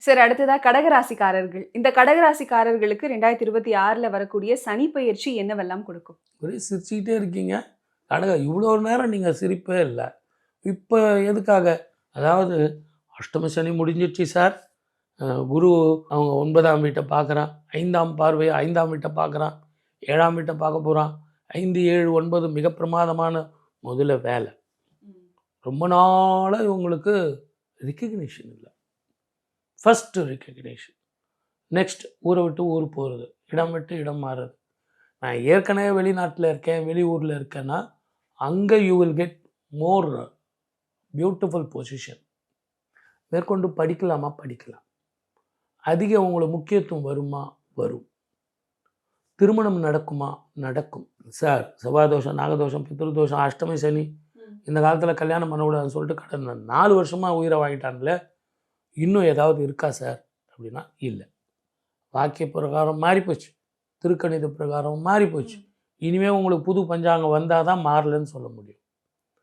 Sir அடுத்ததா கடகராசிக்காரர்கள். இந்த கடகராசிக்காரர்களுக்கு 2026ல வரக்கூடிய சனி பெயர்ச்சி என்னவெல்லாம் கொடுக்கும்? ஒரே சிரிச்சுக்கிட்டே இருக்கீங்க. இவ்வளோ நேரம் நீங்கள் சிரிப்பே இல்லை. இப்போ எதுக்காக? அதாவது அஷ்டம சனி முடிஞ்சிடுச்சு சார். குரு அவங்க 9ஆம் வீட்டை பார்க்குறான். 5ஆம் பார்வை 5ஆம் வீட்டை பார்க்குறான். 7ஆம் வீட்டை பார்க்க போகிறான். 5, 7, 9 மிக பிரமாதமான முதல்ல வேலை. ரொம்ப நாளாக இவங்களுக்கு ரெக்கக்னிஷன் இல்லை. First recognition. நெக்ஸ்ட் ஊரை விட்டு ஊர் போகிறது, இடம் விட்டு இடம் மாறுறது. நான் ஏற்கனவே வெளிநாட்டில் இருக்கேன், வெளியூரில் இருக்கேன்னா அங்கே you will get more beautiful position. மேற்கொண்டு படிக்கலாமா? படிக்கலாம். அதிக உங்களுக்கு முக்கியத்துவம் வருமா? வரும். திருமணம் நடக்குமா? நடக்கும். சார் செவ்வாதோஷம், நாகதோஷம், பித்ருதோஷம், அஷ்டமி சனி, இந்த காலத்தில் கல்யாணம் பண்ணக்கூடாதுன்னு சொல்லிட்டு கடந்த 4 வருஷமாக உயிரை வாங்கிட்டான்ல, இன்னும் ஏதாவது இருக்கா சார் அப்படின்னா இல்லை. வாக்கிய பிரகாரம் மாறிப்போச்சு, திருக்கணித பிரகாரம் மாறிப்போச்சு. இனிமேல் உங்களுக்கு புது பஞ்சாங்கம் வந்தால் தான் மாறலன்னு சொல்ல முடியும்.